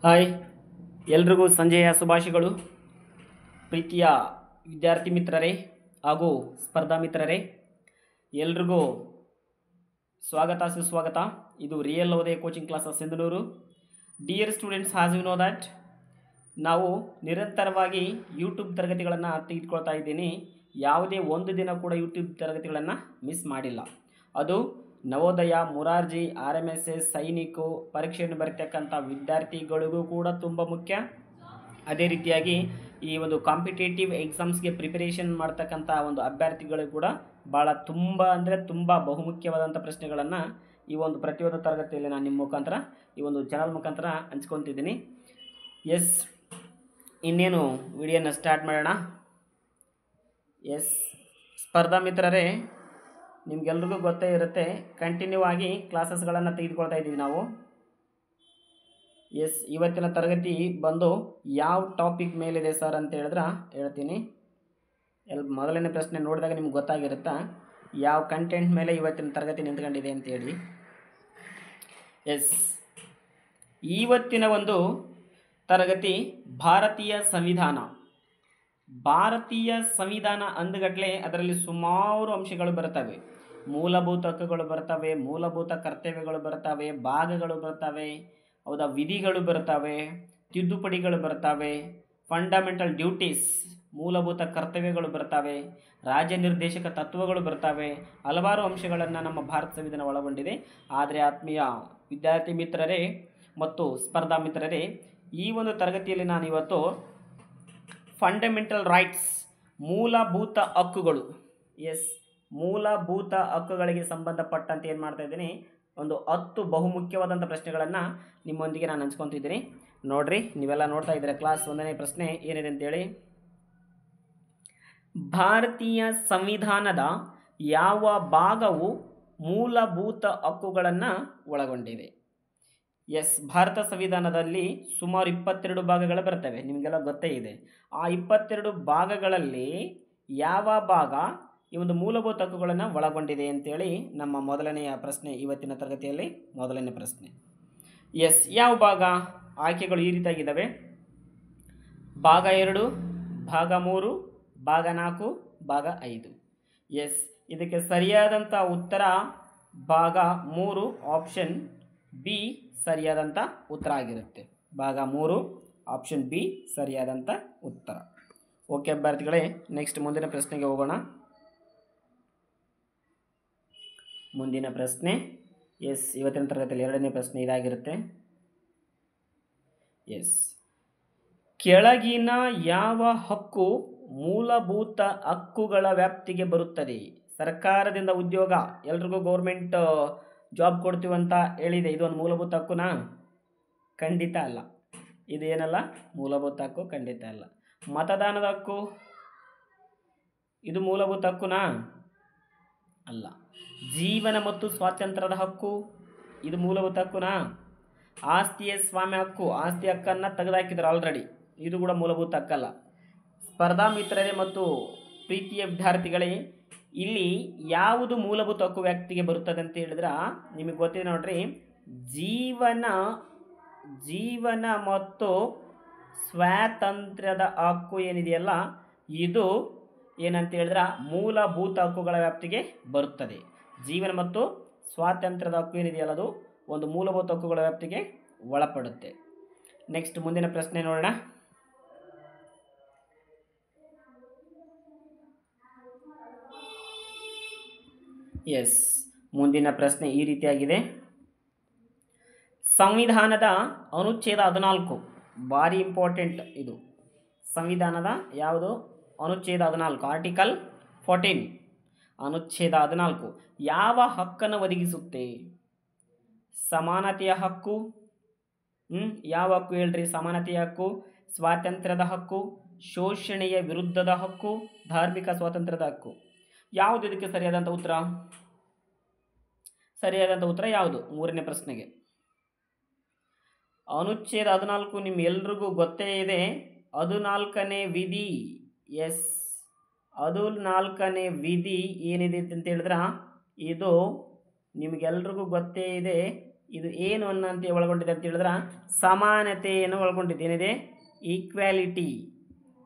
Hi, ಎಲ್ರಿಗೂ ಸಂಜೆಯ ಶುಭಾಶಯಗಳು. ಪ್ರೀತಿಯ ವಿದ್ಯಾರ್ಥಿ ಮಿತ್ರರೇ ಹಾಗೂ ಸ್ಪರ್ಧಾ ಮಿತ್ರರೇ, ಎಲ್ರಿಗೂ ಸ್ವಾಗತ ಸುಸ್ವಾಗತ. ಇದು real Navodaya coaching classes Sindhanur. Dear students, has you know that ನಾವು ನಿರಂತರವಾಗಿ ಯೂಟ್ಯೂಬ್ ತರಗತಿಗಳನ್ನು ತೆಗೆದುಕೊಳ್ತಾ ಇದ್ದೀನಿ. ಯಾವುದೇ ಒಂದು ದಿನ ಕೂಡ ಯೂಟ್ಯೂಬ್ ತರಗತಿಗಳನ್ನು ಮಿಸ್ ಮಾಡಿಲ್ಲ. ಅದು ನವೋದಯ, ಮುರಾರ್ಜಿ, RMSS, ಸೈನಿಕು ಪರೀಕ್ಷೆಯನ್ನು ಬರೀತಕ್ಕಂಥ ವಿದ್ಯಾರ್ಥಿಗಳಿಗೂ ಕೂಡ ತುಂಬ ಮುಖ್ಯ. ಅದೇ ರೀತಿಯಾಗಿ ಈ ಒಂದು ಕಾಂಪಿಟೇಟಿವ್ ಎಕ್ಸಾಮ್ಸ್ಗೆ ಪ್ರಿಪರೇಷನ್ ಮಾಡ್ತಕ್ಕಂಥ ಒಂದು ಅಭ್ಯರ್ಥಿಗಳಿಗೂ ಕೂಡ ಭಾಳ ತುಂಬ ಬಹುಮುಖ್ಯವಾದಂಥ ಪ್ರಶ್ನೆಗಳನ್ನು ಈ ಒಂದು ಪ್ರತಿಯೊಂದು ತರಗತಿಯಲ್ಲಿ ನಾನು ನಿಮ್ಮ ಮುಖಾಂತರ ಈ ಒಂದು ಚಾನಲ್ ಮುಖಾಂತರ ಹಂಚ್ಕೊತಿದ್ದೀನಿ. ಎಸ್, ಇನ್ನೇನು ವಿಡಿಯೋನ ಸ್ಟಾರ್ಟ್ ಮಾಡೋಣ. ಎಸ್ ಸ್ಪರ್ಧಾ ಮಿತ್ರರೇ, ನಿಮಗೆಲ್ರಿಗೂ ಗೊತ್ತೇ ಇರುತ್ತೆ, ಕಂಟಿನ್ಯೂ ಆಗಿ ಕ್ಲಾಸಸ್ಗಳನ್ನು ತೆಗೆದುಕೊಳ್ತಾ ಇದ್ದೀವಿ ನಾವು. ಎಸ್, ಇವತ್ತಿನ ತರಗತಿ ಬಂದು ಯಾವ ಟಾಪಿಕ್ ಮೇಲಿದೆ ಸರ್ ಅಂತ ಹೇಳಿದ್ರೆ ಹೇಳ್ತೀನಿ. ಮೊದಲನೇ ಪ್ರಶ್ನೆ ನೋಡಿದಾಗ ನಿಮ್ಗೆ ಗೊತ್ತಾಗಿರುತ್ತಾ ಯಾವ ಕಂಟೆಂಟ್ ಮೇಲೆ ಇವತ್ತಿನ ತರಗತಿ ನಿಂತ್ಕೊಂಡಿದೆ ಅಂತೇಳಿ. ಎಸ್, ಇವತ್ತಿನ ಒಂದು ತರಗತಿ ಭಾರತೀಯ ಸಂವಿಧಾನ. ಭಾರತೀಯ ಸಂವಿಧಾನ ಅಂದಗಟ್ಟಲೆ ಅದರಲ್ಲಿ ಸುಮಾರು ಅಂಶಗಳು ಬರ್ತವೆ. ಮೂಲಭೂತ ಹಕ್ಕುಗಳು ಬರ್ತವೆ, ಮೂಲಭೂತ ಕರ್ತವ್ಯಗಳು ಬರ್ತವೆ, ಭಾಗಗಳು ಬರ್ತವೆ, ಹೌದಾ, ವಿಧಿಗಳು ಬರ್ತವೆ, ತಿದ್ದುಪಡಿಗಳು ಬರ್ತವೆ, ಫಂಡಮೆಂಟಲ್ ಡ್ಯೂಟೀಸ್ ಮೂಲಭೂತ ಕರ್ತವ್ಯಗಳು ಬರ್ತವೆ, ರಾಜ್ಯ ನಿರ್ದೇಶಕ ತತ್ವಗಳು ಬರ್ತವೆ. ಹಲವಾರು ಅಂಶಗಳನ್ನು ನಮ್ಮ ಭಾರತ ಸಂವಿಧಾನ ಒಳಗೊಂಡಿದೆ. ಆದರೆ ಆತ್ಮೀಯ ವಿದ್ಯಾರ್ಥಿ ಮಿತ್ರರೇ ಮತ್ತು ಸ್ಪರ್ಧಾ ಮಿತ್ರರೇ, ಈ ಒಂದು ತರಗತಿಯಲ್ಲಿ ನಾನು ಇವತ್ತು ಫಂಡಮೆಂಟಲ್ ರೈಟ್ಸ್, ಮೂಲಭೂತ ಹಕ್ಕುಗಳು, ಎಸ್, ಮೂಲಭೂತ ಹಕ್ಕುಗಳಿಗೆ ಸಂಬಂಧಪಟ್ಟಂತೆ ಏನು ಮಾಡ್ತಾ ಇದ್ದೀನಿ, ಒಂದು 10 ಬಹುಮುಖ್ಯವಾದಂಥ ಪ್ರಶ್ನೆಗಳನ್ನು ನಿಮ್ಮೊಂದಿಗೆ ನಾನು ಹಂಚ್ಕೊತಿದ್ದೀನಿ. ನೋಡ್ರಿ, ನೀವೆಲ್ಲ ನೋಡ್ತಾ ಇದ್ದೀರಾ. ಕ್ಲಾಸ್ 1ನೇ ಪ್ರಶ್ನೆ ಏನಿದೆ ಅಂತೇಳಿ, ಭಾರತೀಯ ಸಂವಿಧಾನದ ಯಾವ ಭಾಗವು ಮೂಲಭೂತ ಹಕ್ಕುಗಳನ್ನು ಒಳಗೊಂಡಿದೆ? ಎಸ್, ಭಾರತ ಸಂವಿಧಾನದಲ್ಲಿ ಸುಮಾರು 22 ಭಾಗಗಳು ಬರ್ತವೆ, ನಿಮಗೆಲ್ಲ ಗೊತ್ತೇ ಇದೆ. ಆ 22 ಭಾಗಗಳಲ್ಲಿ ಯಾವ ಭಾಗ ಈ ಒಂದು ಮೂಲಭೂತ ಹಕ್ಕುಗಳನ್ನು ಒಳಗೊಂಡಿದೆ ಅಂತೇಳಿ ನಮ್ಮ ಮೊದಲನೆಯ ಪ್ರಶ್ನೆ, ಇವತ್ತಿನ ತರಗತಿಯಲ್ಲಿ ಮೊದಲನೇ ಪ್ರಶ್ನೆ. ಎಸ್, ಯಾವ ಭಾಗ? ಆಯ್ಕೆಗಳು ಈ ರೀತಿಯಾಗಿದ್ದಾವೆ: ಭಾಗ 2, ಭಾಗ 3, ಭಾಗ 4, ಭಾಗ 5. ಎಸ್, ಇದಕ್ಕೆ ಸರಿಯಾದಂಥ ಉತ್ತರ ಭಾಗ 3, ಆಪ್ಷನ್ ಬಿ ಸರಿಯಾದಂಥ ಉತ್ತರ ಆಗಿರುತ್ತೆ. ಭಾಗ 3, ಆಪ್ಷನ್ ಬಿ ಸರಿಯಾದಂಥ ಉತ್ತರ. ಓಕೆ ಅಭ್ಯರ್ಥಿಗಳೇ, ನೆಕ್ಸ್ಟ್ ಮುಂದಿನ ಪ್ರಶ್ನೆಗೆ ಹೋಗೋಣ. ಮುಂದಿನ ಪ್ರಶ್ನೆ, ಎಸ್, ಇವತ್ತಿನ ತರಗತಿಯಲ್ಲಿ 2ನೇ ಪ್ರಶ್ನೆ ಇದಾಗಿರುತ್ತೆ. ಎಸ್, ಕೆಳಗಿನ ಯಾವ ಹಕ್ಕು ಮೂಲಭೂತ ಹಕ್ಕುಗಳ ವ್ಯಾಪ್ತಿಗೆ ಬರುತ್ತದೆ? ಸರ್ಕಾರದಿಂದ ಉದ್ಯೋಗ, ಎಲ್ರಿಗೂ ಗೌರ್ಮೆಂಟ್ ಜಾಬ್ ಕೊಡ್ತೀವಿ ಅಂತ ಹೇಳಿದೆ, ಇದೊಂದು ಮೂಲಭೂತ ಹಕ್ಕುನಾ? ಖಂಡಿತ ಅಲ್ಲ. ಇದು ಏನಲ್ಲ, ಮೂಲಭೂತ ಹಕ್ಕು ಖಂಡಿತ ಅಲ್ಲ. ಮತದಾನದ ಹಕ್ಕು, ಇದು ಮೂಲಭೂತ ಹಕ್ಕುನಾ? ಅಲ್ಲ. ಜೀವನ ಮತ್ತು ಸ್ವಾತಂತ್ರ್ಯದ ಹಕ್ಕು, ಇದು ಮೂಲಭೂತ ಹಕ್ಕುನಾ? ಆಸ್ತಿಯ ಸ್ವಾಮ್ಯ ಹಕ್ಕು, ಆಸ್ತಿ ಹಕ್ಕನ್ನು ತೆಗೆದುಹಾಕಿದ್ರು ಆಲ್ರೆಡಿ, ಇದು ಕೂಡ ಮೂಲಭೂತ ಹಕ್ಕಲ್ಲ. ಸ್ಪರ್ಧಾ ಮಿತ್ರರೇ ಮತ್ತು ಪ್ರೀತಿಯ ವಿದ್ಯಾರ್ಥಿಗಳೇ, ಇಲ್ಲಿ ಯಾವುದು ಮೂಲಭೂತ ಹಕ್ಕು ವ್ಯಾಪ್ತಿಗೆ ಬರುತ್ತದೆ ಅಂತ ಹೇಳಿದ್ರೆ ನಿಮಗೆ ಗೊತ್ತಿದೆ ನೋಡ್ರಿ, ಜೀವನ ಮತ್ತು ಸ್ವಾತಂತ್ರ್ಯದ ಹಕ್ಕು ಏನಿದೆಯಲ್ಲ, ಇದು ಏನಂತ ಹೇಳಿದ್ರೆ ಮೂಲಭೂತ ಹಕ್ಕುಗಳ ವ್ಯಾಪ್ತಿಗೆ ಬರುತ್ತದೆ. ಜೀವನ ಮತ್ತು ಸ್ವಾತಂತ್ರ್ಯದ ಹಕ್ಕು ಏನಿದೆಯಲ್ಲ, ಅದು ಒಂದು ಮೂಲಭೂತ ಹಕ್ಕುಗಳ ವ್ಯಾಪ್ತಿಗೆ ಒಳಪಡುತ್ತೆ. ನೆಕ್ಸ್ಟ್ ಮುಂದಿನ ಪ್ರಶ್ನೆ ನೋಡೋಣ. ಎಸ್, ಮುಂದಿನ ಪ್ರಶ್ನೆ ಈ ರೀತಿಯಾಗಿದೆ. ಸಂವಿಧಾನದ ಅನುಚ್ಛೇದ 14, ಭಾರಿ ಇಂಪಾರ್ಟೆಂಟ್ ಇದು. ಸಂವಿಧಾನದ ಯಾವುದು? ಅನುಚ್ಛೇದ 14, ಆರ್ಟಿಕಲ್ 14, ಅನುಚ್ಛೇದ 14 ಯಾವ ಹಕ್ಕನ್ನು ಒದಗಿಸುತ್ತೆ? ಸಮಾನತೆಯ ಹಕ್ಕು, ಯಾವ ಹಕ್ಕು ಹೇಳ್ರಿ? ಸಮಾನತೆಯ ಹಕ್ಕು, ಸ್ವಾತಂತ್ರ್ಯದ ಹಕ್ಕು, ಶೋಷಣೆಯ ವಿರುದ್ಧದ ಹಕ್ಕು, ಧಾರ್ಮಿಕ ಸ್ವಾತಂತ್ರ್ಯದ ಹಕ್ಕು. ಯಾವುದು ಇದಕ್ಕೆ ಸರಿಯಾದಂಥ ಉತ್ತರ? ಸರಿಯಾದಂಥ ಉತ್ತರ ಯಾವುದು? 3ನೇ ಪ್ರಶ್ನೆಗೆ ಅನುಚ್ಛೇದ 14 ನಿಮ್ಮೆಲ್ರಿಗೂ ಗೊತ್ತೇ ಇದೆ. 14ನೇ ವಿಧಿ. ಎಸ್, 14ನೇ ವಿಧಿ ಏನಿದೆ ಅಂತ ಹೇಳಿದ್ರೆ ಇದು ನಿಮಗೆಲ್ರಿಗೂ ಗೊತ್ತೇ ಇದೆ. ಇದು ಏನು ಅನ್ನಂತೆ ಒಳಗೊಂಡಿದೆ ಅಂತ ಹೇಳಿದ್ರೆ ಸಮಾನತೆಯನ್ನು ಒಳಗೊಂಡಿದೆ. ಏನಿದೆ? ಈಕ್ವಾಲಿಟಿ.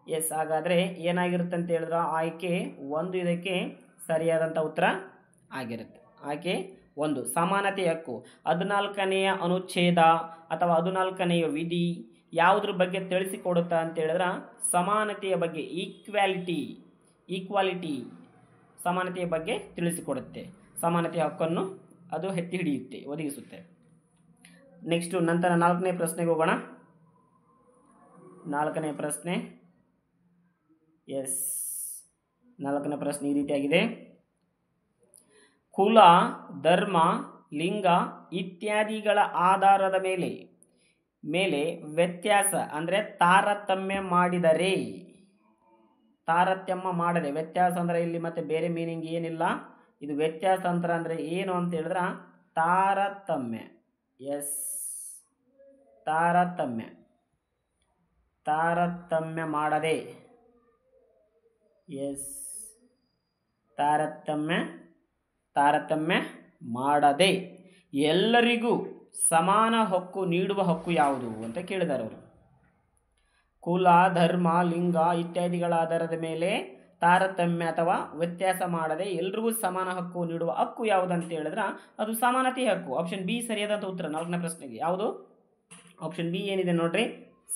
ಎಸ್, ಹಾಗಾದರೆ ಏನಾಗಿರುತ್ತೆ ಅಂತ ಹೇಳಿದ್ರೆ ಆಯ್ಕೆ 1 ಇದಕ್ಕೆ ಸರಿಯಾದಂಥ ಉತ್ತರ ಆಗಿರುತ್ತೆ. ಆಯ್ಕೆ 1 ಸಮಾನತೆ ಹಕ್ಕು. 14ನೆಯ ಅನುಚ್ಛೇದ ಅಥವಾ 14ನೆಯ ವಿಧಿ ಯಾವುದ್ರ ಬಗ್ಗೆ ತಿಳಿಸಿಕೊಡುತ್ತಾ ಅಂತ ಹೇಳಿದ್ರೆ ಸಮಾನತೆಯ ಬಗ್ಗೆ, ಈಕ್ವಾಲಿಟಿ ಸಮಾನತೆಯ ಬಗ್ಗೆ ತಿಳಿಸಿಕೊಡುತ್ತೆ. ಸಮಾನತೆಯ ಹಕ್ಕನ್ನು ಅದು ಎತ್ತಿ ಹಿಡಿಯುತ್ತೆ, ಒದಗಿಸುತ್ತೆ. ನೆಕ್ಸ್ಟು ನಂತರ 4ನೇ ಪ್ರಶ್ನೆಗೆ ಹೋಗೋಣ. 4ನೇ ಪ್ರಶ್ನೆ. ಎಸ್, 4ನೇ ಪ್ರಶ್ನೆ ಈ ರೀತಿಯಾಗಿದೆ. ಕುಲ, ಧರ್ಮ, ಲಿಂಗ ಇತ್ಯಾದಿಗಳ ಆಧಾರದ ಮೇಲೆ ವ್ಯತ್ಯಾಸ ಅಂದರೆ ತಾರತಮ್ಯ ಮಾಡದೆ, ವ್ಯತ್ಯಾಸ ಅಂದರೆ ಇಲ್ಲಿ ಮತ್ತೆ ಬೇರೆ ಮೀನಿಂಗ್ ಏನಿಲ್ಲ. ಇದು ವ್ಯತ್ಯಾಸ ಅಂತರ ಅಂದರೆ ಏನು ಅಂತ ಹೇಳಿದ್ರೆ ತಾರತಮ್ಯ. ಎಸ್, ತಾರತಮ್ಯ ಮಾಡದೆ. ಎಸ್, ತಾರತಮ್ಯ ಮಾಡದೆ ಎಲ್ಲರಿಗೂ ಸಮಾನ ಹಕ್ಕು ನೀಡುವ ಹಕ್ಕು ಯಾವುದು ಅಂತ ಕೇಳಿದ್ದಾರೆ ಅವರು. ಕುಲ, ಧರ್ಮ, ಲಿಂಗ ಇತ್ಯಾದಿಗಳ ಆಧಾರದ ಮೇಲೆ ತಾರತಮ್ಯ ಅಥವಾ ವ್ಯತ್ಯಾಸ ಮಾಡದೆ ಎಲ್ರಿಗೂ ಸಮಾನ ಹಕ್ಕು ನೀಡುವ ಹಕ್ಕು ಯಾವುದು ಅಂತ ಹೇಳಿದ್ರೆ ಅದು ಸಮಾನತೆ ಹಕ್ಕು. ಆಪ್ಷನ್ ಬಿ ಸರಿಯಾದಂಥ ಉತ್ತರ 4ನೇ ಪ್ರಶ್ನೆಗೆ. ಯಾವುದು? ಆಪ್ಷನ್ ಬಿ ಏನಿದೆ ನೋಡ್ರಿ,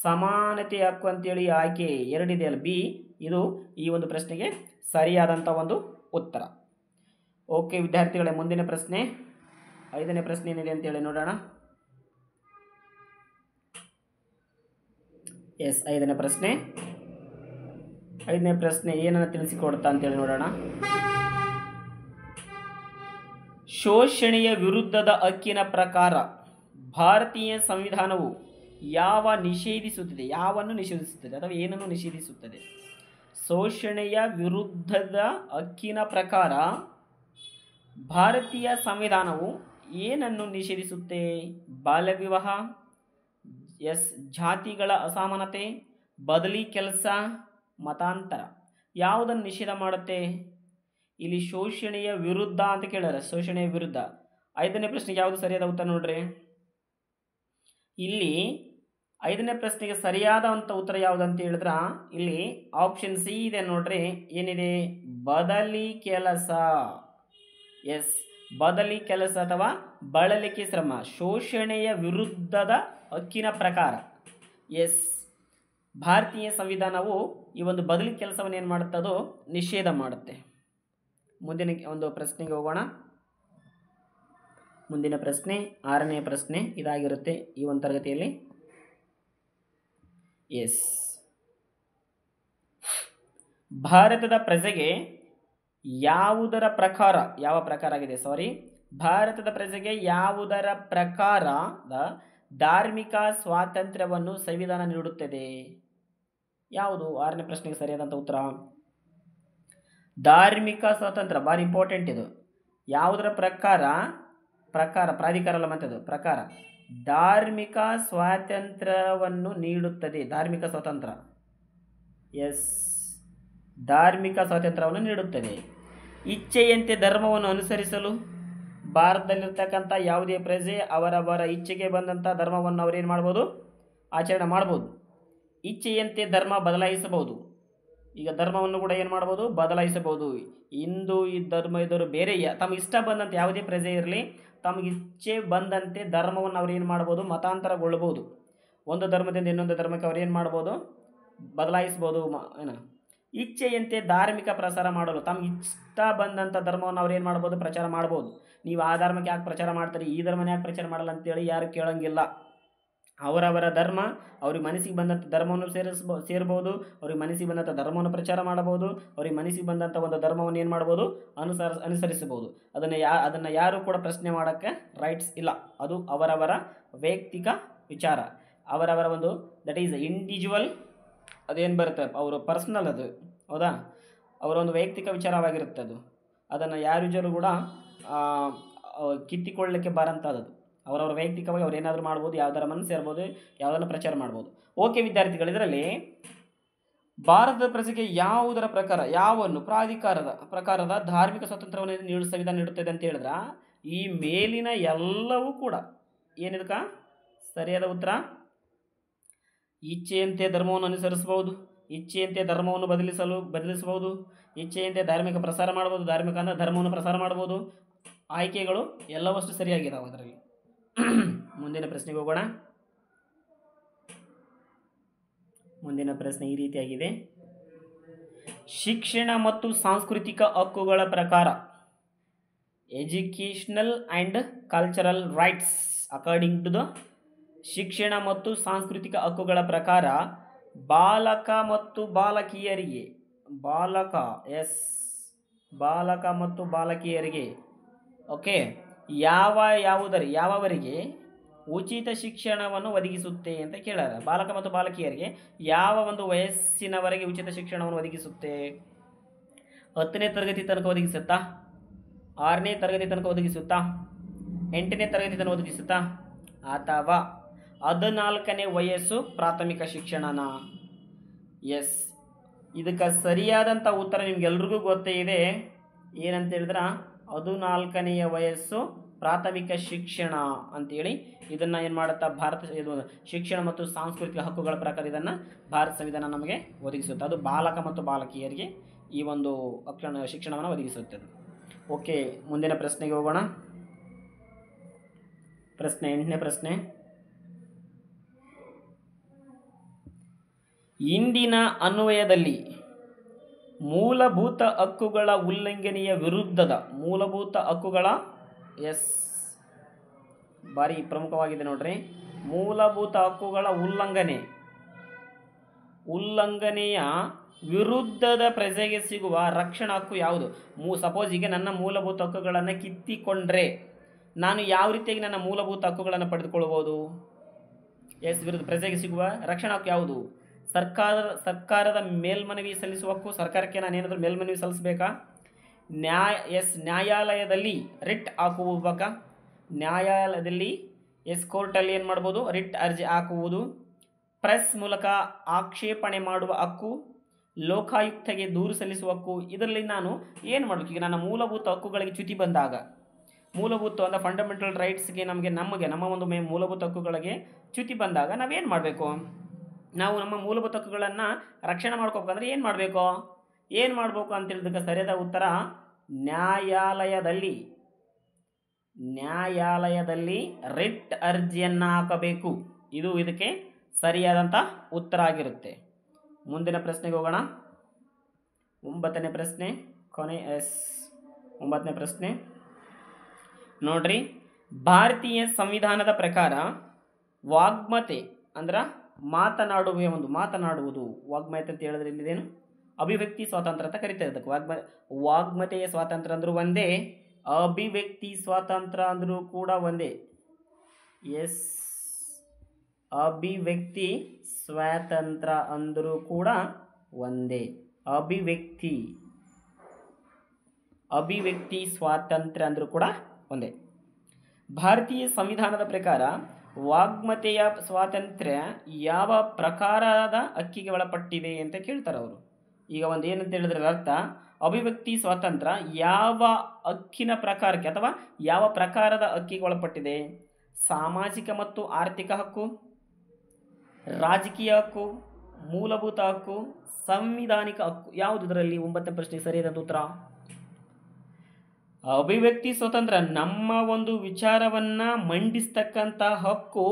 ಸಮಾನತೆ ಹಕ್ಕು ಅಂತೇಳಿ ಆಯ್ಕೆ 2 ಇದೆ ಅಲ್ಲ, ಬಿ, ಇದು ಈ ಒಂದು ಪ್ರಶ್ನೆಗೆ ಸರಿಯಾದಂಥ ಒಂದು ಉತ್ತರ. ಓಕೆ ವಿದ್ಯಾರ್ಥಿಗಳೇ, ಮುಂದಿನ ಪ್ರಶ್ನೆ 5ನೇ ಪ್ರಶ್ನೆ ಏನಿದೆ ಅಂತೇಳಿ ನೋಡೋಣ. ಎಸ್, 5ನೇ ಪ್ರಶ್ನೆ ಏನನ್ನು ತಿಳಿಸಿಕೊಡ್ತಾ ಅಂತೇಳಿ ನೋಡೋಣ. ಶೋಷಣೆಯ ವಿರುದ್ಧದ ಹಕ್ಕಿನ ಪ್ರಕಾರ ಭಾರತೀಯ ಸಂವಿಧಾನವು ಯಾವನ್ನು ನಿಷೇಧಿಸುತ್ತದೆ ಅಥವಾ ಏನನ್ನು ನಿಷೇಧಿಸುತ್ತದೆ? ಶೋಷಣೆಯ ವಿರುದ್ಧದ ಹಕ್ಕಿನ ಪ್ರಕಾರ ಭಾರತೀಯ ಸಂವಿಧಾನವು ಏನನ್ನು ನಿಷೇಧಿಸುತ್ತೆ? ಬಾಲ್ಯ ವಿವಾಹ, ಎಸ್, ಜಾತಿಗಳ ಅಸಮಾನತೆ, ಬದಲಿ ಕೆಲಸ, ಮತಾಂತರ. ಯಾವುದನ್ನು ನಿಷೇಧ ಮಾಡುತ್ತೆ? ಇಲ್ಲಿ ಶೋಷಣೆಯ ವಿರುದ್ಧ ಅಂತ ಕೇಳಿದ್ರೆ ಶೋಷಣೆಯ ವಿರುದ್ಧ. 5ನೇ ಪ್ರಶ್ನೆಗೆ ಯಾವುದು ಸರಿಯಾದ ಉತ್ತರ ನೋಡ್ರಿ. ಇಲ್ಲಿ 5ನೇ ಪ್ರಶ್ನೆಗೆ ಸರಿಯಾದಂಥ ಉತ್ತರ ಯಾವುದು ಅಂತ ಹೇಳಿದ್ರೆ ಇಲ್ಲಿ ಆಪ್ಷನ್ ಸಿ ಇದೆ ನೋಡ್ರಿ. ಏನಿದೆ? ಬದಲಿ ಕೆಲಸ. ಎಸ್, ಬದಲಿ ಕೆಲಸ ಅಥವಾ ಬಳಲಿಕೆ ಶ್ರಮ ಶೋಷಣೆಯ ವಿರುದ್ಧದ ಹಕ್ಕಿನ ಪ್ರಕಾರ. ಎಸ್, ಭಾರತೀಯ ಸಂವಿಧಾನವು ಈ ಒಂದು ಬದಲಿ ಕೆಲಸವನ್ನು ಏನು ಮಾಡುತ್ತೆ? ಅದು ನಿಷೇಧ ಮಾಡುತ್ತೆ. ಮುಂದಿನ ಒಂದು ಪ್ರಶ್ನೆಗೆ ಹೋಗೋಣ. ಮುಂದಿನ ಪ್ರಶ್ನೆ 6ನೇ ಪ್ರಶ್ನೆ ಇದಾಗಿರುತ್ತೆ ಈ ಒಂದು ತರಗತಿಯಲ್ಲಿ. ಎಸ್, ಭಾರತದ ಪ್ರಜೆಗೆ ಭಾರತದ ಪ್ರಜೆಗೆ ಯಾವುದರ ಪ್ರಕಾರದ ಧಾರ್ಮಿಕ ಸ್ವಾತಂತ್ರ್ಯವನ್ನು ಸಂವಿಧಾನ ನೀಡುತ್ತದೆ? ಯಾವುದು? 6ನೇ ಪ್ರಶ್ನೆಗೆ ಸರಿಯಾದಂಥ ಉತ್ತರ ಧಾರ್ಮಿಕ ಸ್ವಾತಂತ್ರ್ಯ. ಭಾರಿ ಇಂಪಾರ್ಟೆಂಟ್ ಇದು. ಯಾವುದರ ಪ್ರಕಾರ ಪ್ರಾಧಿಕಾರ ಅಲ್ಲ ಮತ್ತೆ ಅದು ಪ್ರಕಾರ ಧಾರ್ಮಿಕ ಸ್ವಾತಂತ್ರ್ಯವನ್ನು ನೀಡುತ್ತದೆ. ಧಾರ್ಮಿಕ ಸ್ವಾತಂತ್ರ್ಯ. ಎಸ್, ಧಾರ್ಮಿಕ ಸ್ವಾತಂತ್ರ್ಯವನ್ನು ನೀಡುತ್ತದೆ. ಇಚ್ಛೆಯಂತೆ ಧರ್ಮವನ್ನು ಅನುಸರಿಸಲು ಭಾರತದಲ್ಲಿರ್ತಕ್ಕಂಥ ಯಾವುದೇ ಪ್ರಜೆ ಅವರವರ ಇಚ್ಛೆಗೆ ಬಂದಂಥ ಧರ್ಮವನ್ನು ಅವರೇನು ಮಾಡ್ಬೋದು? ಆಚರಣೆ ಮಾಡ್ಬೋದು. ಇಚ್ಛೆಯಂತೆ ಧರ್ಮ ಬದಲಾಯಿಸಬಹುದು. ಈಗ ಧರ್ಮವನ್ನು ಕೂಡ ಏನು ಮಾಡ್ಬೋದು? ಬದಲಾಯಿಸಬಹುದು. ಹಿಂದೂ ಈ ಧರ್ಮ ಇದ್ದರು ಬೇರೆ ತಮಗೆ ಇಷ್ಟ ಬಂದಂತೆ ಯಾವುದೇ ಪ್ರಜೆ ಇರಲಿ ತಮಗೆ ಇಚ್ಛೆ ಬಂದಂತೆ ಧರ್ಮವನ್ನು ಅವ್ರು ಏನು ಮಾಡ್ಬೋದು? ಮತಾಂತರಗೊಳ್ಳಬಹುದು. ಒಂದು ಧರ್ಮದಿಂದ ಇನ್ನೊಂದು ಧರ್ಮಕ್ಕೆ ಅವ್ರು ಏನು ಮಾಡ್ಬೋದು? ಬದಲಾಯಿಸ್ಬೋದು. ಇಚ್ಛೆಯಂತೆ ಧಾರ್ಮಿಕ ಪ್ರಸಾರ ಮಾಡಲು ತಮ್ಗೆ ಇಷ್ಟ ಬಂದಂಥ ಧರ್ಮವನ್ನು ಅವ್ರು ಏನು ಮಾಡ್ಬೋದು? ಪ್ರಚಾರ ಮಾಡ್ಬೋದು. ನೀವು ಆ ಧರ್ಮಕ್ಕೆ ಯಾಕೆ ಪ್ರಚಾರ ಮಾಡ್ತಾರೆ, ಈ ಧರ್ಮನ ಯಾಕೆ ಪ್ರಚಾರ ಮಾಡಲ್ಲ ಅಂತೇಳಿ ಯಾರು ಕೇಳೋಂಗಿಲ್ಲ. ಅವರವರ ಧರ್ಮ ಅವ್ರಿಗೆ ಮನಸ್ಸಿಗೆ ಬಂದಂಥ ಧರ್ಮವನ್ನು ಸೇರ್ಬೋದು. ಅವ್ರಿಗೆ ಮನಸ್ಸಿಗೆ ಬಂದಂಥ ಧರ್ಮವನ್ನು ಪ್ರಚಾರ ಮಾಡಬಹುದು. ಅವ್ರಿಗೆ ಮನಸ್ಸಿಗೆ ಬಂದಂಥ ಒಂದು ಧರ್ಮವನ್ನು ಏನು ಮಾಡ್ಬೋದು? ಅನುಸರಿಸಬಹುದು. ಅದನ್ನು ಯಾರು ಕೂಡ ಪ್ರಶ್ನೆ ಮಾಡೋಕ್ಕೆ ರೈಟ್ಸ್ ಇಲ್ಲ. ಅದು ಅವರವರ ವೈಯಕ್ತಿಕ ವಿಚಾರ. ಅವರವರ ಒಂದು ದಟ್ ಈಸ್ ಇಂಡಿವಿಜುವಲ್, ಅದೇನು ಬರುತ್ತೆ ಅವರು ಪರ್ಸ್ನಲ್, ಅದು ಹೌದಾ, ಅವರೊಂದು ವೈಯಕ್ತಿಕ ವಿಚಾರವಾಗಿರುತ್ತೆ. ಅದನ್ನು ಯಾರು ಕೂಡ ಕಿತ್ತಿಕೊಳ್ಳಲಿಕ್ಕೆ ಬರೋಂಥದ್ದು. ಅವರವರ ವೈಯಕ್ತಿಕವಾಗಿ ಅವ್ರು ಏನಾದರೂ ಮಾಡ್ಬೋದು, ಯಾವ ಧರ್ಮವನ್ನು ಸೇರ್ಬೋದು, ಯಾವುದನ್ನು ಪ್ರಚಾರ ಮಾಡ್ಬೋದು. ಓಕೆ ವಿದ್ಯಾರ್ಥಿಗಳು, ಇದರಲ್ಲಿ ಭಾರತದ ಪ್ರಜೆಗೆ ಯಾವುದರ ಪ್ರಕಾರ ಯಾವನ್ನು ಪ್ರಕಾರದ ಧಾರ್ಮಿಕ ಸ್ವಾತಂತ್ರ್ಯವನ್ನು ಸಂವಿಧಾನ ನೀಡುತ್ತದೆ ಅಂತ ಹೇಳಿದ್ರೆ ಈ ಮೇಲಿನ ಎಲ್ಲವೂ ಕೂಡ ಏನಿದಕ್ಕೆ ಸರಿಯಾದ ಉತ್ತರ ಇಚ್ಛೆಯಂತೆ ಧರ್ಮವನ್ನು ಅನುಸರಿಸಬಹುದು, ಇಚ್ಛೆಯಂತೆ ಧರ್ಮವನ್ನು ಬದಲಿಸಬಹುದು, ಇಚ್ಛೆಯಂತೆ ಧಾರ್ಮಿಕ ಪ್ರಸಾರ ಮಾಡಬಹುದು, ಧಾರ್ಮಿಕ ಅಂದರೆ ಧರ್ಮವನ್ನು ಪ್ರಸಾರ ಮಾಡಬಹುದು. ಆಯ್ಕೆಗಳು ಎಲ್ಲವಷ್ಟು ಸರಿಯಾಗಿದ್ದಾವೆ ಅದರಲ್ಲಿ. ಮುಂದಿನ ಪ್ರಶ್ನೆಗೆ ಹೋಗೋಣ. ಮುಂದಿನ ಪ್ರಶ್ನೆ ಈ ರೀತಿಯಾಗಿದೆ. ಶಿಕ್ಷಣ ಮತ್ತು ಸಾಂಸ್ಕೃತಿಕ ಹಕ್ಕುಗಳ ಪ್ರಕಾರ educational and cultural rights according to the ಶಿಕ್ಷಣ ಮತ್ತು ಸಾಂಸ್ಕೃತಿಕ ಹಕ್ಕುಗಳ ಪ್ರಕಾರ ಬಾಲಕ ಮತ್ತು ಬಾಲಕಿಯರಿಗೆ ಬಾಲಕ ಮತ್ತು ಬಾಲಕಿಯರಿಗೆ ಓಕೆ ಯಾವವರಿಗೆ ಉಚಿತ ಶಿಕ್ಷಣವನ್ನು ಒದಗಿಸುತ್ತೆ ಅಂತ ಕೇಳಾರ. ಬಾಲಕ ಮತ್ತು ಬಾಲಕಿಯರಿಗೆ ಯಾವ ಒಂದು ವಯಸ್ಸಿನವರೆಗೆ ಉಚಿತ ಶಿಕ್ಷಣವನ್ನು ಒದಗಿಸುತ್ತೆ? 10ನೇ ತರಗತಿ ತನಕ ಒದಗಿಸುತ್ತಾ, 6ನೇ ತರಗತಿ ತನಕ ಒದಗಿಸುತ್ತಾ, 8ನೇ ತರಗತಿ ತನಕ ಒದಗಿಸುತ್ತಾ, ಅಥವಾ 14ನೇ ವಯಸ್ಸು ಪ್ರಾಥಮಿಕ ಶಿಕ್ಷಣನ? ಎಸ್, ಇದಕ್ಕೆ ಸರಿಯಾದಂಥ ಉತ್ತರ ನಿಮ್ಗೆಲ್ರಿಗೂ ಗೊತ್ತೇ ಇದೆ. ಏನಂತ ಹೇಳಿದ್ರೆ 14ನೆಯ ವಯಸ್ಸು ಪ್ರಾಥಮಿಕ ಶಿಕ್ಷಣ ಅಂತೇಳಿ ಇದನ್ನು ಏನು ಮಾಡುತ್ತಾ ಇದು ಶಿಕ್ಷಣ ಮತ್ತು ಸಾಂಸ್ಕೃತಿಕ ಹಕ್ಕುಗಳ ಪ್ರಕಾರ ಇದನ್ನು ಭಾರತ ಸಂವಿಧಾನ ನಮಗೆ ಒದಗಿಸುತ್ತೆ. ಅದು ಬಾಲಕ ಮತ್ತು ಬಾಲಕಿಯರಿಗೆ ಈ ಒಂದು ಶಿಕ್ಷಣವನ್ನು ಒದಗಿಸುತ್ತೆ. ಓಕೆ, ಮುಂದಿನ ಪ್ರಶ್ನೆಗೆ ಹೋಗೋಣ. ಪ್ರಶ್ನೆ 8ನೇ ಪ್ರಶ್ನೆ. ಇಂದಿನ ಅನ್ವಯದಲ್ಲಿ ಮೂಲಭೂತ ಹಕ್ಕುಗಳ ಉಲ್ಲಂಘನೆಯ ವಿರುದ್ಧದ ಮೂಲಭೂತ ಹಕ್ಕುಗಳ ಭಾರಿ ಪ್ರಮುಖವಾಗಿದೆ ನೋಡ್ರಿ. ಮೂಲಭೂತ ಹಕ್ಕುಗಳ ಉಲ್ಲಂಘನೆಯ ವಿರುದ್ಧದ ಪ್ರಜೆಗೆ ಸಿಗುವ ರಕ್ಷಣಾ ಹಕ್ಕು ಯಾವುದು? ಸಪೋಸ್ ಈಗ ನನ್ನ ಮೂಲಭೂತ ಹಕ್ಕುಗಳನ್ನು ಕಿತ್ತಿಕೊಂಡ್ರೆ ನಾನು ಯಾವ ರೀತಿಯಾಗಿ ನನ್ನ ಮೂಲಭೂತ ಹಕ್ಕುಗಳನ್ನು ಪಡೆದುಕೊಳ್ಳಬಹುದು? ವಿರುದ್ಧ ಪ್ರಜೆಗೆ ಸಿಗುವ ರಕ್ಷಣಾ ಹಕ್ಕು ಯಾವುದು? ಸರ್ಕಾರದ ಮೇಲ್ಮನವಿ ಸಲ್ಲಿಸುವ ಹಕ್ಕು. ಸರ್ಕಾರಕ್ಕೆ ನಾನು ಏನಾದರೂ ಮೇಲ್ಮನವಿ ಸಲ್ಲಿಸಬೇಕಾ? ನ್ಯಾಯಾಲಯದಲ್ಲಿ ರಿಟ್ ಹಾಕುವುದಕ್ಕ, ನ್ಯಾಯಾಲಯದಲ್ಲಿ ಕೋರ್ಟಲ್ಲಿ ಏನು ಮಾಡ್ಬೋದು? ರಿಟ್ ಅರ್ಜಿ ಹಾಕುವುದು. ಪ್ರೆಸ್ ಮೂಲಕ ಆಕ್ಷೇಪಣೆ ಮಾಡುವ ಹಕ್ಕು, ಲೋಕಾಯುಕ್ತಗೆ ದೂರು ಸಲ್ಲಿಸುವ ಹಕ್ಕು. ಇದರಲ್ಲಿ ನಾನು ಏನು ಮಾಡಬೇಕು? ಈಗ ನನ್ನ ಮೂಲಭೂತ ಹಕ್ಕುಗಳಿಗೆ ಚ್ಯುತಿ ಬಂದಾಗ, ಮೂಲಭೂತ ಅಂದರೆ ಫಂಡಮೆಂಟಲ್ ರೈಟ್ಸ್ಗೆ ನಮ್ಮ ಒಂದು ಮೂಲಭೂತ ಹಕ್ಕುಗಳಿಗೆ ಚ್ಯುತಿ ಬಂದಾಗ ನಾವೇನು ಮಾಡಬೇಕು? ನಾವು ನಮ್ಮ ಮೂಲಭೂತ ಹಕ್ಕುಗಳನ್ನು ರಕ್ಷಣೆ ಮಾಡ್ಕೋಬೇಕಂದ್ರೆ ಏನು ಮಾಡಬೇಕು ಅಂತ ಹೇಳಿದಕ್ಕೆ ಸರಿಯಾದ ಉತ್ತರ ನ್ಯಾಯಾಲಯದಲ್ಲಿ ರಿಟ್ ಅರ್ಜಿಯನ್ನು ಹಾಕಬೇಕು. ಇದು ಇದಕ್ಕೆ ಸರಿಯಾದಂಥ ಉತ್ತರ ಆಗಿರುತ್ತೆ. ಮುಂದಿನ ಪ್ರಶ್ನೆಗೆ ಹೋಗೋಣ. 9ನೇ ಪ್ರಶ್ನೆ, 9ನೇ ಪ್ರಶ್ನೆ ನೋಡ್ರಿ. ಭಾರತೀಯ ಸಂವಿಧಾನದ ಪ್ರಕಾರ ವಾಗ್ಮತೆ ಅಂದ್ರೆ ಮಾತನಾಡುವುದು ವಾಗ್ಮತೆ ಅಂತ ಹೇಳಿದ್ರೆ ಇಲ್ಲಿದೇನು ಅಭಿವ್ಯಕ್ತಿ ಸ್ವಾತಂತ್ರ್ಯ ಅಂತ ಕರಿತಾ ಇದ್ದಕ್ಕೆ. ವಾಗ್ಮತೆಯ ಸ್ವಾತಂತ್ರ್ಯ ಅಂದರೂ ಒಂದೇ, ಅಭಿವ್ಯಕ್ತಿ ಸ್ವಾತಂತ್ರ್ಯ ಅಂದರೂ ಕೂಡ ಒಂದೇ. ಅಭಿವ್ಯಕ್ತಿ ಸ್ವಾತಂತ್ರ್ಯ ಅಂದರೂ ಕೂಡ ಒಂದೇ. ಅಭಿವ್ಯಕ್ತಿ ಸ್ವಾತಂತ್ರ್ಯ ಅಂದರೂ ಕೂಡ ಒಂದೇ. ಭಾರತೀಯ ಸಂವಿಧಾನದ ಪ್ರಕಾರ ವಾಗ್ಮತೆಯ ಸ್ವಾತಂತ್ರ್ಯ ಯಾವ ಪ್ರಕಾರದ ಹಕ್ಕಿಗೆ ಒಳಪಟ್ಟಿದೆ ಅಂತ ಕೇಳ್ತಾರೆ ಅವರು. ಈಗ ಒಂದು ಏನಂತ ಹೇಳಿದ್ರೆ ಅರ್ಥ, ಅಭಿವ್ಯಕ್ತಿ ಸ್ವಾತಂತ್ರ್ಯ ಯಾವ ಹಕ್ಕಿನ ಪ್ರಕಾರಕ್ಕೆ ಅಥವಾ ಯಾವ ಪ್ರಕಾರದ ಹಕ್ಕಿಗೆ ಒಳಪಟ್ಟಿದೆ? ಸಾಮಾಜಿಕ ಮತ್ತು ಆರ್ಥಿಕ ಹಕ್ಕು, ರಾಜಕೀಯ ಹಕ್ಕು, ಮೂಲಭೂತ ಹಕ್ಕು, ಸಂವಿಧಾನಿಕ ಹಕ್ಕು. ಯಾವುದು ಇದರಲ್ಲಿ? 9ನೇ ಪ್ರಶ್ನೆಗೆ ಸರಿಯಾದ ಉತ್ತರ ಅಭಿವ್ಯಕ್ತಿ ಸ್ವಾತಂತ್ರ್ಯ. ನಮ್ಮ ಒಂದು ವಿಚಾರವನ್ನು ಮಂಡಿಸ್ತಕ್ಕಂಥ ಹಕ್ಕು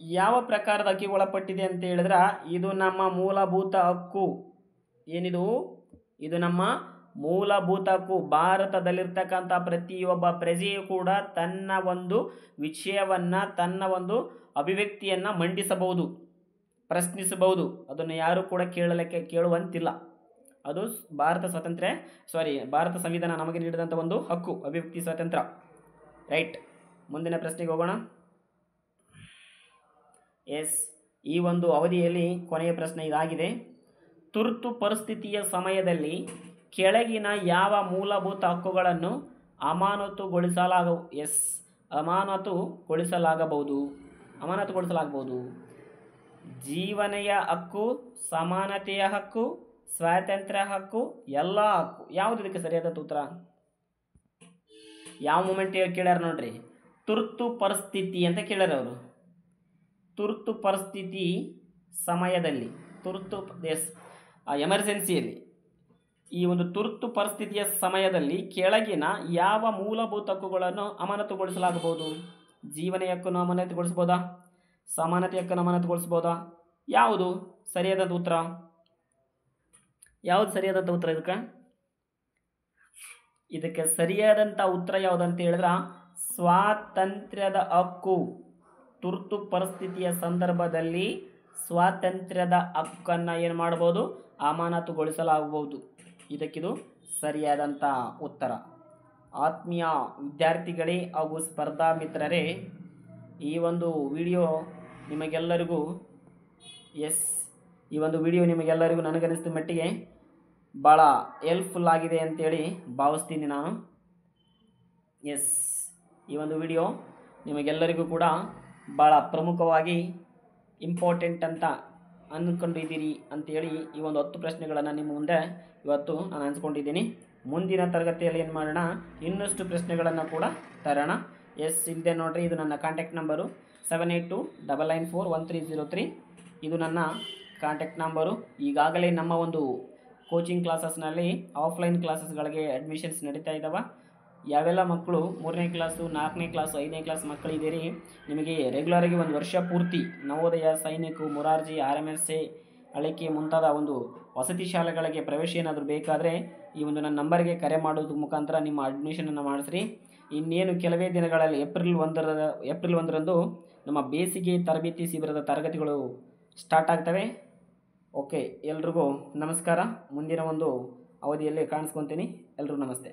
ಯಾವ ಪ್ರಕಾರದ ಹಕ್ಕಿಗೆ ಒಳಪಟ್ಟಿದೆ ಅಂತ ಹೇಳಿದ್ರೆ ಇದು ನಮ್ಮ ಮೂಲಭೂತ ಹಕ್ಕು. ಏನಿದು? ಇದು ನಮ್ಮ ಮೂಲಭೂತ ಹಕ್ಕು. ಭಾರತದಲ್ಲಿರ್ತಕ್ಕಂಥ ಪ್ರತಿಯೊಬ್ಬ ಪ್ರಜೆಯು ಕೂಡ ತನ್ನ ಒಂದು ವಿಷಯವನ್ನು, ತನ್ನ ಒಂದು ಅಭಿವ್ಯಕ್ತಿಯನ್ನು ಮಂಡಿಸಬಹುದು, ಪ್ರಶ್ನಿಸಬಹುದು. ಅದನ್ನು ಯಾರು ಕೂಡ ಕೇಳುವಂತಿಲ್ಲ. ಅದು ಭಾರತ ಸಂವಿಧಾನ ನಮಗೆ ನೀಡಿದಂಥ ಒಂದು ಹಕ್ಕು, ಅಭಿವ್ಯಕ್ತಿ ಸ್ವಾತಂತ್ರ್ಯ. ರೈಟ್, ಮುಂದಿನ ಪ್ರಶ್ನೆಗೆ ಹೋಗೋಣ. ಈ ಒಂದು ಅವಧಿಯಲ್ಲಿ ಕೊನೆಯ ಪ್ರಶ್ನೆ ಇದಾಗಿದೆ. ತುರ್ತು ಪರಿಸ್ಥಿತಿಯ ಸಮಯದಲ್ಲಿ ಕೆಳಗಿನ ಯಾವ ಮೂಲಭೂತ ಹಕ್ಕುಗಳನ್ನು ಅಮಾನತುಗೊಳಿಸಲಾಗಬಹುದು? ಜೀವನೆಯ ಹಕ್ಕು, ಸಮಾನತೆಯ ಹಕ್ಕು, ಸ್ವಾತಂತ್ರ್ಯ ಹಕ್ಕು, ಎಲ್ಲ ಹಕ್ಕು. ಯಾವುದು ಇದಕ್ಕೆ ಸರಿಯಾದ ಉತ್ತರ? ಯಾವ ಮೂಮೆಂಟ್ ಕೇಳ್ಯಾರ ನೋಡ್ರಿ. ತುರ್ತು ಪರಿಸ್ಥಿತಿ ಅಂತ ಕೇಳ್ಯಾರ ಅವರು. ತುರ್ತು ಪರಿಸ್ಥಿತಿ ಸಮಯದಲ್ಲಿ, ಎಮರ್ಜೆನ್ಸಿಯಲ್ಲಿ, ಈ ಒಂದು ತುರ್ತು ಪರಿಸ್ಥಿತಿಯ ಸಮಯದಲ್ಲಿ ಕೆಳಗಿನ ಯಾವ ಮೂಲಭೂತ ಹಕ್ಕುಗಳನ್ನು ಅಮಾನತುಗೊಳಿಸಲಾಗಬಹುದು? ಜೀವನ ಹಕ್ಕನ್ನು ಅಮಾನತುಗೊಳಿಸ್ಬೋದಾ? ಸಮಾನತೆ ಹಕ್ಕನ್ನು ಅಮಾನತುಗೊಳಿಸ್ಬೋದಾ? ಯಾವುದು ಸರಿಯಾದಂಥ ಉತ್ತರ? ಯಾವುದು ಸರಿಯಾದಂಥ ಉತ್ತರ ಇದಕ್ಕೆ ಸರಿಯಾದಂಥ ಉತ್ತರ ಯಾವುದಂತ ಹೇಳಿದ್ರೆ ಸ್ವಾತಂತ್ರ್ಯದ ಹಕ್ಕು. ತುರ್ತು ಪರಿಸ್ಥಿತಿಯ ಸಂದರ್ಭದಲ್ಲಿ ಸ್ವಾತಂತ್ರ್ಯದ ಹಕ್ಕನ್ನು ಏನು ಮಾಡ್ಬೋದು? ಅಮಾನತುಗೊಳಿಸಲಾಗಬಹುದು. ಇದಕ್ಕಿದು ಸರಿಯಾದಂಥ ಉತ್ತರ. ಆತ್ಮೀಯ ವಿದ್ಯಾರ್ಥಿಗಳೇ ಹಾಗೂ ಸ್ಪರ್ಧಾ ಮಿತ್ರರೇ, ಈ ಒಂದು ವಿಡಿಯೋ ನಿಮಗೆಲ್ಲರಿಗೂ ನನಗನ್ನಿಸಿದ ಮಟ್ಟಿಗೆ ಭಾಳ ಹೆಲ್ಪ್ಫುಲ್ ಆಗಿದೆ ಅಂತೇಳಿ ಭಾವಿಸ್ತೀನಿ ನಾನು. ಈ ಒಂದು ವಿಡಿಯೋ ನಿಮಗೆಲ್ಲರಿಗೂ ಕೂಡ ಭಾಳ ಪ್ರಮುಖವಾಗಿ ಇಂಪಾರ್ಟೆಂಟ್ ಅಂತ ಅಂದ್ಕೊಂಡಿದ್ದೀರಿ ಅಂಥೇಳಿ ಈ ಒಂದು 10 ಪ್ರಶ್ನೆಗಳನ್ನು ನಿಮ್ಮ ಮುಂದೆ ಇವತ್ತು ನಾನು ಹಂಚ್ಕೊಂಡಿದ್ದೀನಿ. ಮುಂದಿನ ತರಗತಿಯಲ್ಲಿ ಏನು ಮಾಡೋಣ, ಇನ್ನಷ್ಟು ಪ್ರಶ್ನೆಗಳನ್ನು ಕೂಡ ತರೋಣ. ಇಲ್ಲದೆ ನೋಡಿರಿ, ಇದು ನನ್ನ ಕಾಂಟ್ಯಾಕ್ಟ್ ನಂಬರು 7829941303. ಇದು ನನ್ನ ಕಾಂಟ್ಯಾಕ್ಟ್ ನಂಬರು. ಈಗಾಗಲೇ ನಮ್ಮ ಒಂದು ಕೋಚಿಂಗ್ ಕ್ಲಾಸಸ್ನಲ್ಲಿ ಆಫ್ಲೈನ್ ಕ್ಲಾಸಸ್ಗಳಿಗೆ ಅಡ್ಮಿಷನ್ಸ್ ನಡೀತಾ ಇದ್ದಾವೆ. ಯಾವೆಲ್ಲ ಮಕ್ಕಳು 3ನೇ ಕ್ಲಾಸು, 4ನೇ ಕ್ಲಾಸು, 5ನೇ ಕ್ಲಾಸ್ ಮಕ್ಕಳಿದ್ದೀರಿ, ನಿಮಗೆ ರೆಗ್ಯುಲರಾಗಿ ಒಂದು ವರ್ಷ ಪೂರ್ತಿ ನವೋದಯ, ಸೈನಿಕ, ಮೊರಾರ್ಜಿ, RMSA, ಅಳಿಕೆ ಮುಂತಾದ ಒಂದು ವಸತಿ ಶಾಲೆಗಳಿಗೆ ಪ್ರವೇಶ ಏನಾದರೂ ಬೇಕಾದರೆ ಈ ಒಂದು ನನ್ನ ನಂಬರ್ಗೆ ಕರೆ ಮಾಡೋದ್ರ ಮುಖಾಂತರ ನಿಮ್ಮ ಅಡ್ಮಿಷನನ್ನು ಮಾಡಿಸ್ರಿ. ಇನ್ನೇನು ಕೆಲವೇ ದಿನಗಳಲ್ಲಿ ಏಪ್ರಿಲ್ 1ರಂದು ನಮ್ಮ ಬೇಸಿಗೆ ತರಬೇತಿ ಶಿಬಿರದ ತರಗತಿಗಳು ಸ್ಟಾರ್ಟ್ ಆಗ್ತವೆ. ಓಕೆ, ಎಲ್ರಿಗೂ ನಮಸ್ಕಾರ. ಮುಂದಿನ ಒಂದು ಅವಧಿಯಲ್ಲಿ ಕಾಣಿಸ್ಕೊತೀನಿ. ಎಲ್ರಿಗೂ ನಮಸ್ತೆ.